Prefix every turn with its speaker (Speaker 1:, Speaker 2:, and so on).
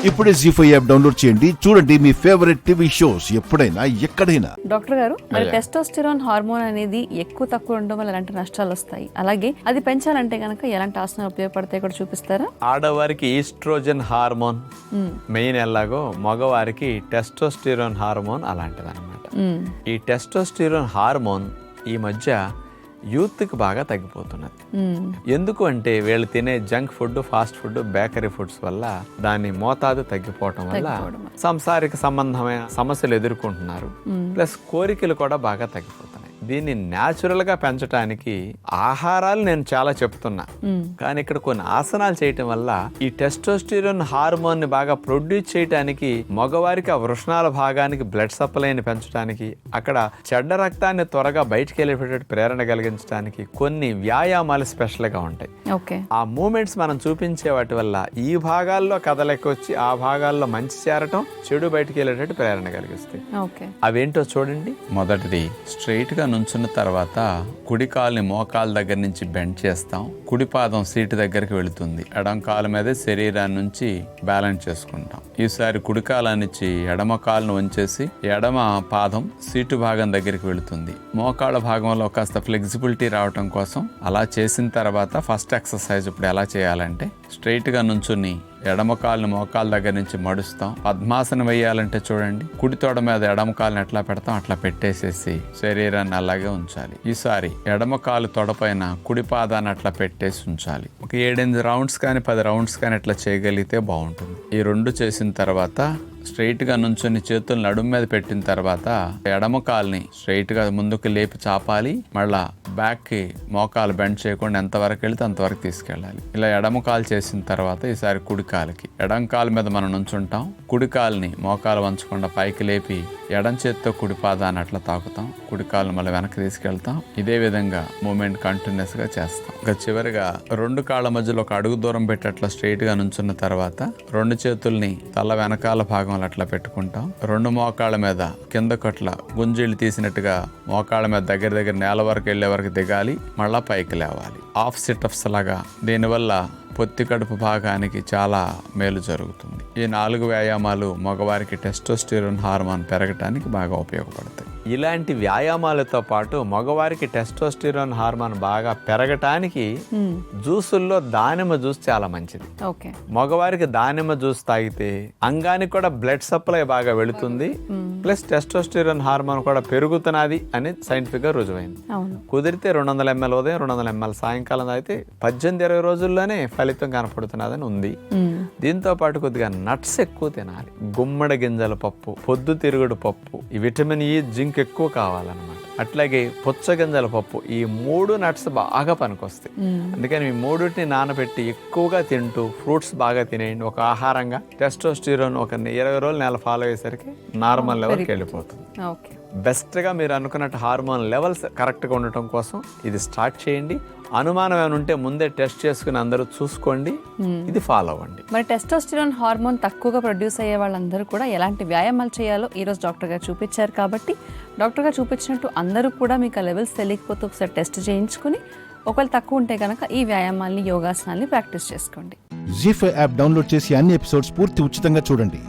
Speaker 1: ఇప్పుడే జీ5 app download చేయండి. చూడండి మీ ఫేవరెట్ టీవీ షోస్ ఎప్పుడైనా ఎక్కడైనా.
Speaker 2: డాక్టర్ గారు, మరి టెస్టోస్టెరాన్ హార్మోన్ అనేది ఎక్కువ తక్కువ ఉండడం వల్ల ఎలాంటి నష్టాలు వస్తాయి, అలాగే అది పెంచాలంటే గనక ఎలాంటి ఆసనాలు ఉపయోగపడతాయి కూడా చూపిస్తారా?
Speaker 3: ఆడవారికి ఈస్ట్రోజన్ హార్మోన్ మెయిన్ ఎలాగో మగవారికి టెస్టోస్టెరాన్ హార్మోన్ అలాంటిది అనమాట. ఈ టెస్టోస్టెరాన్ హార్మోన్ ఈ మధ్య యూత్కి బాగా తగ్గిపోతున్నది. ఎందుకు అంటే వీళ్ళు తినే junk food, fast food, bakery foods వల్ల దాని మోతాదు తగ్గిపోవటం వల్ల సంసారిక సంబంధమైన సమస్యలు ఎదుర్కొంటున్నారు. ప్లస్ కోరికలు కూడా బాగా తగ్గిపోతున్నాయి. దీన్ని న్యాచురల్ గా పెంచడానికి ఆహారాలు నేను చాలా చెప్తున్నా, కానీ ఇక్కడ కొన్ని ఆసనాలు చేయటం వల్ల ఈ టెస్టోస్టెరాన్ హార్మోన్ ని బాగా ప్రొడ్యూస్ చేయడానికి, మగవారికి ఆ వృషణాల భాగానికి బ్లడ్ సప్లైని పెంచడానికి, అక్కడ చెడ్డ రక్తాన్ని త్వరగా బయటికి వెళ్ళేటట్టు ప్రేరణ కలిగించడానికి కొన్ని వ్యాయామాలు స్పెషల్ గా ఉంటాయి. ఆ మూమెంట్స్ మనం చూపించే వాటి వల్ల ఈ భాగాల్లో కదలకి వచ్చి ఆ భాగాల్లో మంచి చేరటం, చెడు బయటికి వెళ్ళేటట్టు ప్రేరణ కలిగిస్తాయి. అవేంటో చూడండి. మొదటిది, స్ట్రైట్ గా నుంచున్న తర్వాత కుడి కాలుని మోకాల దగ్గర నుంచి బెండ్ చేస్తాం. కుడి పాదం సీటు దగ్గరికి వెళుతుంది. ఎడమ కాలు మీదే శరీరాన్ని నుంచి బ్యాలెన్స్ చేసుకుంటాం. ఈసారి కుడి కాలాన్నిచ్చి ఎడమ కాలును వంచేసి ఎడమ పాదం సీటు భాగం దగ్గరికి వెళుతుంది. మోకాళ్ళ భాగంలో కాస్త ఫ్లెక్సిబిలిటీ రావటం కోసం అలా చేసిన తర్వాత ఫస్ట్ ఎక్సర్సైజ్ ఇప్పుడు ఎలా చేయాలంటే, స్ట్రైట్ గా నుంచుని ఎడమ కాలుని మోకాల దగ్గర నుంచి మడుస్తాం. పద్మాసనం వేయాలంటే చూడండి, కుడి తోడ మీద ఎడమ కాలుని ఎట్లా పెడతాం అట్లా పెట్టేసేసి శరీరాన్ని అలాగే ఉంచాలి. ఈసారి ఎడమ కాలు తొడపైన కుడి పాదాన్ని అట్లా పెట్టేసి ఉంచాలి. ఒక 7-8 రౌండ్స్ కానీ 10 రౌండ్స్ కానీ ఇట్లా చేయగలిగితే బాగుంటుంది. ఈ రెండు చేసిన తర్వాత స్ట్రైట్ గా నుంచొని చేతులు నడుము మీద పెట్టిన తర్వాత ఎడమ కాలుని స్ట్రైట్ గా ముందుకు లేపి చాపాలి. మళ్ళా బ్యాక్ కి మోకాలు బెండ్ చేయకుండా ఎంతవరకు వెళితే అంతవరకు తీసుకెళ్ళాలి. ఇలా ఎడమ కాలు చేసిన తర్వాత ఈసారి కుడి కాలుకి, ఎడం కాలు మీద మనం నుంచుంటాం. కుడి కాలుని మోకాలు వంచకుండా పైకి లేపి ఎడం చేత్తో కుడి పాదాన్ని అట్లా తాకుతాం. కుడి కాలు మళ్ళీ వెనక్కి తీసుకెళ్తాం. ఇదే విధంగా మూమెంట్ కంటిన్యూస్ గా చేస్తాం. ఇంకా చివరిగా రెండు కాళ్ళ మధ్యలో ఒక అడుగు దూరం పెట్టి అట్లా స్ట్రైట్ గా నుంచున్న తర్వాత రెండు చేతుల్ని తల వెనకాల భాగం అట్లా పెట్టుకుంటాం. రెండు మోకాళ్ళ మీద కిందకట్ల గుంజీళ్ళు తీసినట్టుగా మోకాళ్ళ మీద దగ్గర నేల వరకు వెళ్లే వరకు దిగాలి. మళ్ళా పైకి లేవాలి. హాఫ్ సిటప్స్ లాగా. దీనివల్ల పొత్తి కడుపు భాగానికి చాలా మేలు జరుగుతుంది. ఈ 4 వ్యాయామాలు మగవారికి టెస్టోస్టెరాన్ హార్మోన్ పెరగటానికి బాగా ఉపయోగపడతాయి. ఇలాంటి వ్యాయామాలతో పాటు మగవారికి టెస్టోస్టెరాన్ హార్మోన్ బాగా పెరగటానికి జ్యూసుల్లో దానిమ్మ జ్యూస్ చాలా మంచిది. మగవారికి దానిమ్మ జ్యూస్ తాగితే అంగానికి కూడా బ్లడ్ సప్లై బాగా వెళుతుంది. ప్లస్ టెస్టోస్టెరాన్ హార్మోన్ కూడా పెరుగుతున్నది అని సైంటిఫిక్ గా రుజువైంది. కుదిరితే 200 ml ఉదయం, 200 ml సాయంకాలం అయితే 18-20 రోజుల్లోనే ఫలితం కనపడుతున్నదని ఉంది. దీంతో పాటు కొద్దిగా నట్స్ ఎక్కువ తినాలి. గుమ్మడి గింజల పప్పు, పొద్దుతిరుగుడు పప్పు, ఈ విటమిన్ ఈ, జింక్ ఎక్కువ కావాలన్నమాట. అట్లాగే పుచ్చగింజల పప్పు, ఈ 3 నట్స్ బాగా పనికొస్తాయి. అందుకని ఈ 3టిని నానబెట్టి ఎక్కువగా తింటూ ఫ్రూట్స్ బాగా తినేయండి. ఒక ఆహారంగా టెస్టోస్టెరాన్ ఒక 20 రోజులు నెల ఫాలో అయ్యేసరికి నార్మల్ లెవెల్కి వెళ్ళిపోతుంది. బెస్ట్ గా మీరు అనుకున్నట్టు హార్మోన్ లెవెల్స్ కరెక్ట్ గా ఉండటం కోసం ఇది స్టార్ట్ చేయండి. అనుమానం ఏమైనా ఉంటే ముందే టెస్ట్ చేసుకుని అందరూ చూసుకోండి, ఇది ఫాలో అవ్వండి.
Speaker 2: మరి టెస్టోస్టెరాన్ హార్మోన్ తక్కువగా ప్రొడ్యూస్ అయ్యే వాళ్ళందరూ కూడా ఎలాంటి వ్యాయామాలు చేయాలో ఈరోజు డాక్టర్ గారు చూపించారు. కాబట్టి డాక్టర్ గారు చూపించినట్టు అందరూ కూడా మీకు ఆ లెవెల్స్ తెలియకపోతే ఒకసారి టెస్ట్ చేయించుకుని, ఒకవేళ తక్కువ ఉంటే కనుక ఈ వ్యాయామాల్ని, యోగాసనాల్ని ప్రాక్టీస్ చేసుకోండి.
Speaker 1: జీ5 యాప్ డౌన్లోడ్ చేసి అన్ని ఎపిసోడ్స్ పూర్తి ఉచితంగా చూడండి.